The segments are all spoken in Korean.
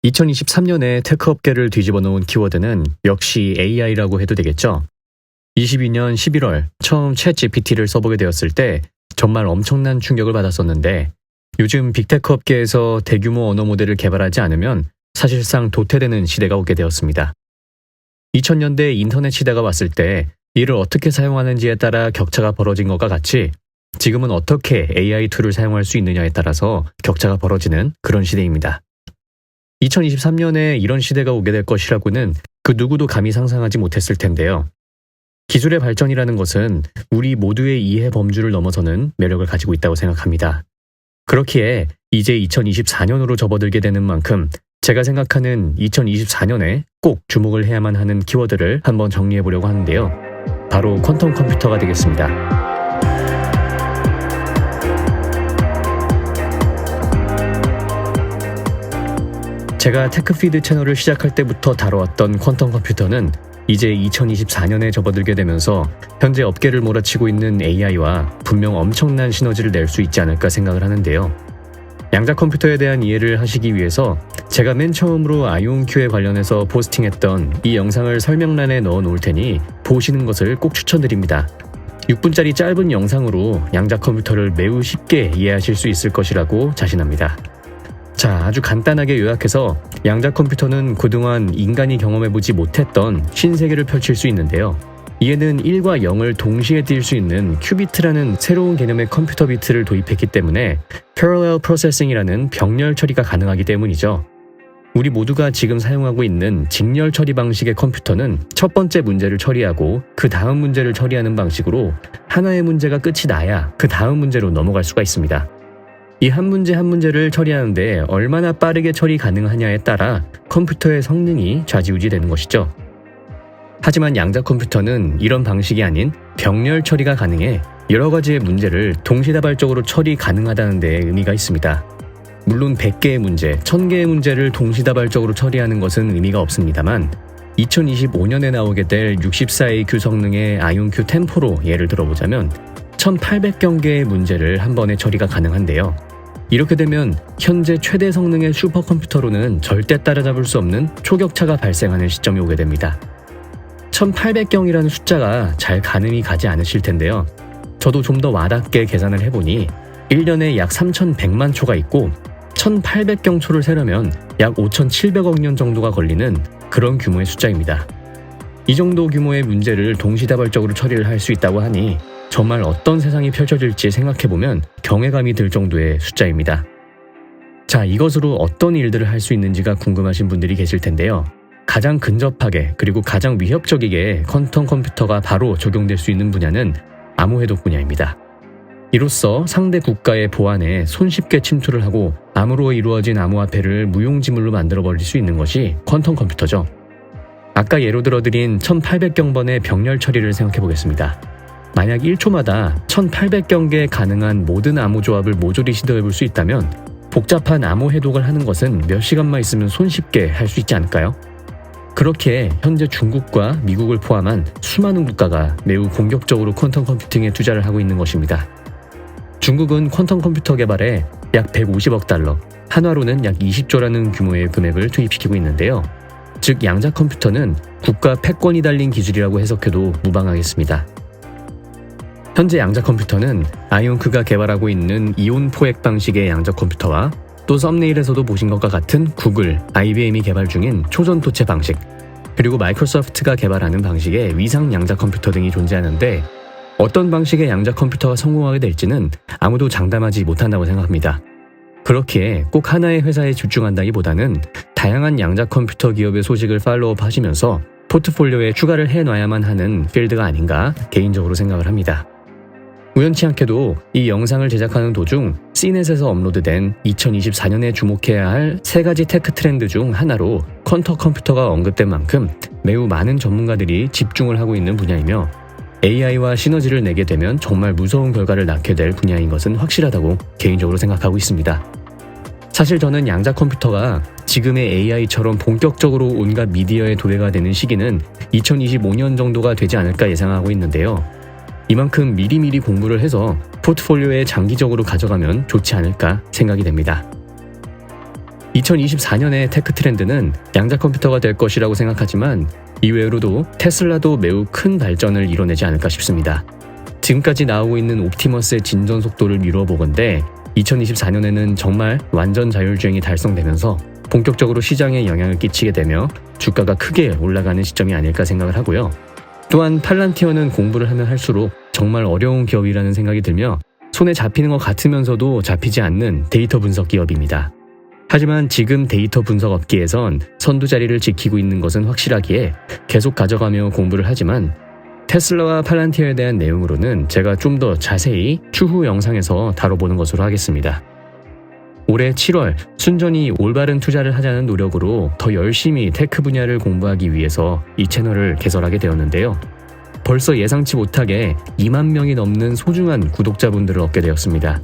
2023년에 테크 업계를 뒤집어 놓은 키워드는 역시 AI라고 해도 되겠죠. 22년 11월 처음 챗GPT를 써보게 되었을 때 정말 엄청난 충격을 받았었는데 요즘 빅테크 업계에서 대규모 언어 모델을 개발하지 않으면 사실상 도태되는 시대가 오게 되었습니다. 2000년대 인터넷 시대가 왔을 때 이를 어떻게 사용하는지에 따라 격차가 벌어진 것과 같이 지금은 어떻게 AI 툴을 사용할 수 있느냐에 따라서 격차가 벌어지는 그런 시대입니다. 2023년에 이런 시대가 오게 될 것이라고는 그 누구도 감히 상상하지 못했을 텐데요. 기술의 발전이라는 것은 우리 모두의 이해 범주를 넘어서는 매력을 가지고 있다고 생각합니다. 그렇기에 이제 2024년으로 접어들게 되는 만큼 제가 생각하는 2024년에 꼭 주목을 해야만 하는 키워드를 한번 정리해 보려고 하는데요. 바로 퀀텀 컴퓨터가 되겠습니다. 제가 테크피드 채널을 시작할 때부터 다뤄왔던 퀀텀 컴퓨터는 이제 2024년에 접어들게 되면서 현재 업계를 몰아치고 있는 AI와 분명 엄청난 시너지를 낼 수 있지 않을까 생각을 하는데요. 양자 컴퓨터에 대한 이해를 하시기 위해서 제가 맨 처음으로 아이온큐에 관련해서 포스팅했던 이 영상을 설명란에 넣어 놓을 테니 보시는 것을 꼭 추천드립니다. 6분짜리 짧은 영상으로 양자 컴퓨터를 매우 쉽게 이해하실 수 있을 것이라고 자신합니다. 자, 아주 간단하게 요약해서 양자 컴퓨터는 그동안 인간이 경험해보지 못했던 신세계를 펼칠 수 있는데요. 이에는 1과 0을 동시에 띌 수 있는 큐비트라는 새로운 개념의 컴퓨터 비트를 도입했기 때문에 Parallel Processing이라는 병렬 처리가 가능하기 때문이죠. 우리 모두가 지금 사용하고 있는 직렬 처리 방식의 컴퓨터는 첫 번째 문제를 처리하고 그 다음 문제를 처리하는 방식으로 하나의 문제가 끝이 나야 그 다음 문제로 넘어갈 수가 있습니다. 이 한 문제 한 문제를 처리하는데 얼마나 빠르게 처리 가능하냐에 따라 컴퓨터의 성능이 좌지우지되는 것이죠. 하지만 양자 컴퓨터는 이런 방식이 아닌 병렬 처리가 가능해 여러 가지의 문제를 동시다발적으로 처리 가능하다는 데에 의미가 있습니다. 물론 100개의 문제, 1000개의 문제를 동시다발적으로 처리하는 것은 의미가 없습니다만 2025년에 나오게 될 64AQ 성능의 아이온큐 템포로 예를 들어보자면 1800경개의 문제를 한 번에 처리가 가능한데요. 이렇게 되면 현재 최대 성능의 슈퍼컴퓨터로는 절대 따라잡을 수 없는 초격차가 발생하는 시점이 오게 됩니다. 1800경이라는 숫자가 잘 가늠이 가지 않으실 텐데요. 저도 좀 더 와닿게 계산을 해보니 1년에 약 3100만 초가 있고 1800경 초를 세려면 약 5700억 년 정도가 걸리는 그런 규모의 숫자입니다. 이 정도 규모의 문제를 동시다발적으로 처리를 할 수 있다고 하니 정말 어떤 세상이 펼쳐질지 생각해보면 경외감이 들 정도의 숫자입니다. 자, 이것으로 어떤 일들을 할 수 있는지가 궁금하신 분들이 계실 텐데요. 가장 근접하게 그리고 가장 위협적이게 퀀텀 컴퓨터가 바로 적용될 수 있는 분야는 암호해독 분야입니다. 이로써 상대 국가의 보안에 손쉽게 침투를 하고 암으로 이루어진 암호화폐를 무용지물로 만들어버릴 수 있는 것이 퀀텀 컴퓨터죠. 아까 예로 들어드린 1800경번의 병렬 처리를 생각해보겠습니다. 만약 1초마다 1800경개 가능한 모든 암호 조합을 모조리 시도해볼 수 있다면 복잡한 암호 해독을 하는 것은 몇 시간만 있으면 손쉽게 할 수 있지 않을까요? 그렇게 현재 중국과 미국을 포함한 수많은 국가가 매우 공격적으로 퀀텀 컴퓨팅에 투자를 하고 있는 것입니다. 중국은 퀀텀 컴퓨터 개발에 약 150억 달러, 한화로는 약 20조라는 규모의 금액을 투입시키고 있는데요. 즉 양자 컴퓨터는 국가 패권이 달린 기술이라고 해석해도 무방하겠습니다. 현재 양자 컴퓨터는 아이온큐가 개발하고 있는 이온 포획 방식의 양자 컴퓨터와 또 썸네일에서도 보신 것과 같은 구글, IBM이 개발 중인 초전도체 방식, 그리고 마이크로소프트가 개발하는 방식의 위상 양자 컴퓨터 등이 존재하는데 어떤 방식의 양자 컴퓨터가 성공하게 될지는 아무도 장담하지 못한다고 생각합니다. 그렇기에 꼭 하나의 회사에 집중한다기보다는 다양한 양자 컴퓨터 기업의 소식을 팔로우업 하시면서 포트폴리오에 추가를 해놔야만 하는 필드가 아닌가 개인적으로 생각을 합니다. 우연치 않게도 이 영상을 제작하는 도중 C넷에서 업로드된 2024년에 주목해야 할 3가지 테크 트렌드 중 하나로 퀀텀 컴퓨터가 언급된 만큼 매우 많은 전문가들이 집중을 하고 있는 분야이며 AI와 시너지를 내게 되면 정말 무서운 결과를 낳게 될 분야인 것은 확실하다고 개인적으로 생각하고 있습니다. 사실 저는 양자 컴퓨터가 지금의 AI처럼 본격적으로 온갖 미디어에 도래가 되는 시기는 2025년 정도가 되지 않을까 예상하고 있는데요. 이만큼 미리미리 공부를 해서 포트폴리오에 장기적으로 가져가면 좋지 않을까 생각이 됩니다. 2024년의 테크 트렌드는 양자 컴퓨터가 될 것이라고 생각하지만 이외로도 테슬라도 매우 큰 발전을 이뤄내지 않을까 싶습니다. 지금까지 나오고 있는 옵티머스의 진전 속도를 미뤄보건대 2024년에는 정말 완전 자율주행이 달성되면서 본격적으로 시장에 영향을 끼치게 되며 주가가 크게 올라가는 시점이 아닐까 생각을 하고요. 또한 팔란티어는 공부를 하면 할수록 정말 어려운 기업이라는 생각이 들며 손에 잡히는 것 같으면서도 잡히지 않는 데이터 분석 기업입니다. 하지만 지금 데이터 분석 업계에선 선두 자리를 지키고 있는 것은 확실하기에 계속 가져가며 공부를 하지만 테슬라와 팔란티어에 대한 내용으로는 제가 좀 더 자세히 추후 영상에서 다뤄보는 것으로 하겠습니다. 올해 7월 순전히 올바른 투자를 하자는 노력으로 더 열심히 테크 분야를 공부하기 위해서 이 채널을 개설하게 되었는데요. 벌써 예상치 못하게 2만 명이 넘는 소중한 구독자분들을 얻게 되었습니다.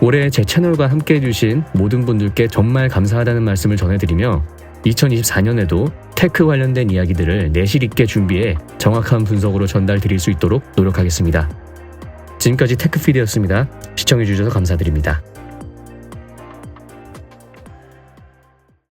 올해 제 채널과 함께 해주신 모든 분들께 정말 감사하다는 말씀을 전해드리며 2024년에도 테크 관련된 이야기들을 내실 있게 준비해 정확한 분석으로 전달드릴 수 있도록 노력하겠습니다. 지금까지 테크피드였습니다. 시청해주셔서 감사드립니다.